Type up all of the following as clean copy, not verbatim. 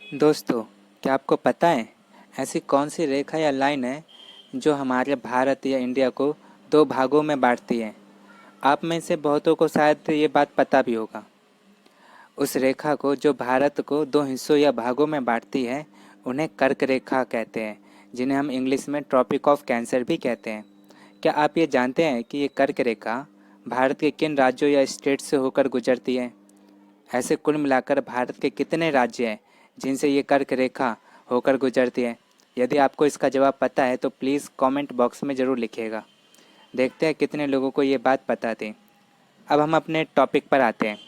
दोस्तों, क्या आपको पता है ऐसी कौन सी रेखा या लाइन है जो हमारे भारत या इंडिया को दो भागों में बांटती है। आप में से बहुतों को शायद ये बात पता भी होगा। उस रेखा को जो भारत को दो हिस्सों या भागों में बांटती है उन्हें कर्क रेखा कहते हैं, जिन्हें हम इंग्लिश में ट्रॉपिक ऑफ कैंसर भी कहते हैं। क्या आप ये जानते हैं कि ये कर्क रेखा भारत के किन राज्यों या स्टेट से होकर गुजरती है? ऐसे कुल मिलाकर भारत के कितने राज्य हैं जिनसे ये कर्क रेखा होकर गुजरती है? यदि आपको इसका जवाब पता है तो प्लीज़ कमेंट बॉक्स में ज़रूर लिखिएगा। देखते हैं कितने लोगों को ये बात पता थी। अब हम अपने टॉपिक पर आते हैं।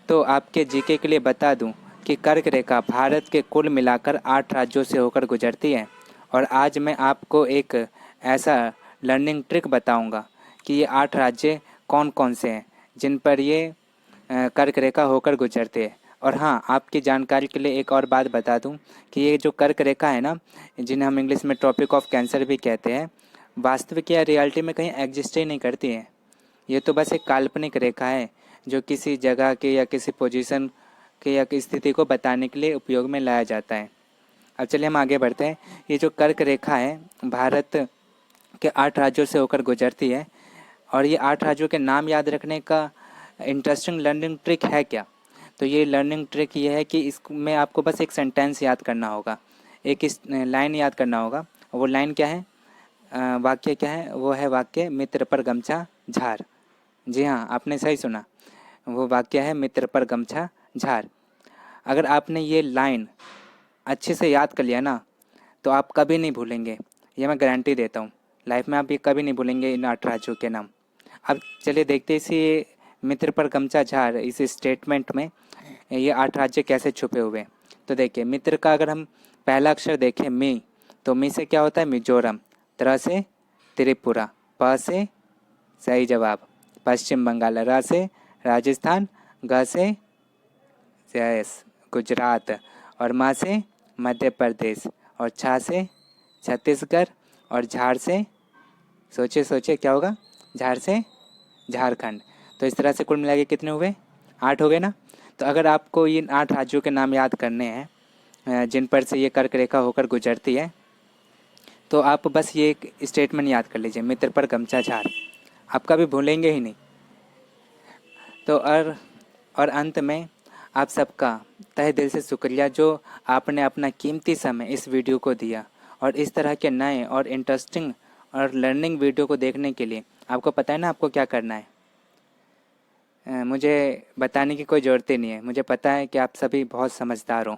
तो आपके जीके के लिए बता दूं कि कर्क रेखा भारत के कुल मिलाकर 8 राज्यों से होकर गुजरती है। और आज मैं आपको एक ऐसा लर्निंग ट्रिक बताऊंगा कि ये 8 राज्य कौन कौन से हैं जिन पर ये कर्क रेखा होकर गुजरते हैं। और हाँ, आपकी जानकारी के लिए एक और बात बता दूं कि ये जो कर्क रेखा है ना, जिन्हें हम इंग्लिश में ट्रॉपिक ऑफ कैंसर भी कहते हैं, वास्तविक या रियलिटी में कहीं एग्जिस्ट ही नहीं करती है। ये तो बस एक काल्पनिक रेखा है जो किसी जगह के या किसी पोजीशन के या किसी स्थिति को बताने के लिए उपयोग में लाया जाता है। अब चलिए हम आगे बढ़ते हैं। ये जो कर्क रेखा है भारत के 8 राज्यों से होकर गुजरती है। और ये 8 राज्यों के नाम याद रखने का इंटरेस्टिंग लर्निंग ट्रिक है क्या? तो ये लर्निंग ट्रिक ये है कि इसमें आपको बस एक सेंटेंस याद करना होगा, एक इस लाइन याद करना होगा। वो लाइन क्या है, वाक्य क्या है? वो है वाक्य मित्र पर गमछा झार। जी हाँ, आपने सही सुना। वो वाक्य है मित्र पर गमछा झार। अगर आपने ये लाइन अच्छे से याद कर लिया ना तो आप कभी नहीं भूलेंगे। ये मैं गारंटी देता हूँ। लाइफ में आप ये कभी नहीं भूलेंगे इन 8 राज्यों के नाम। अब चलिए देखते हैं इसी मित्र पर गमछा झार इस स्टेटमेंट में ये 8 राज्य कैसे छुपे हुए हैं। तो देखिए, मित्र का अगर हम पहला अक्षर देखें मी, तो मी से क्या होता है मिजोरम, त्र से त्रिपुरा, प से सही जवाब पश्चिम बंगाल, र से राजस्थान, ग से यस गुजरात, और म से मध्य प्रदेश, और छ से छत्तीसगढ़, और झार से सोचिए सोचिए क्या होगा, झार से झारखंड। तो इस तरह से कुल मिला के कितने हुए? 8 हो गए ना। तो अगर आपको इन 8 राज्यों के नाम याद करने हैं जिन पर से ये कर्क रेखा होकर गुजरती है, तो आप बस ये एक स्टेटमेंट याद कर लीजिए, मित्र पर गमछा झार। आप कभी भूलेंगे ही नहीं। तो और अंत में आप सबका तहे दिल से शुक्रिया जो आपने अपना कीमती समय इस वीडियो को दिया। और इस तरह के नए और इंटरेस्टिंग और लर्निंग वीडियो को देखने के लिए आपको पता है ना आपको क्या करना है। मुझे बताने की कोई ज़रूरत ही नहीं है, मुझे पता है कि आप सभी बहुत समझदार हो।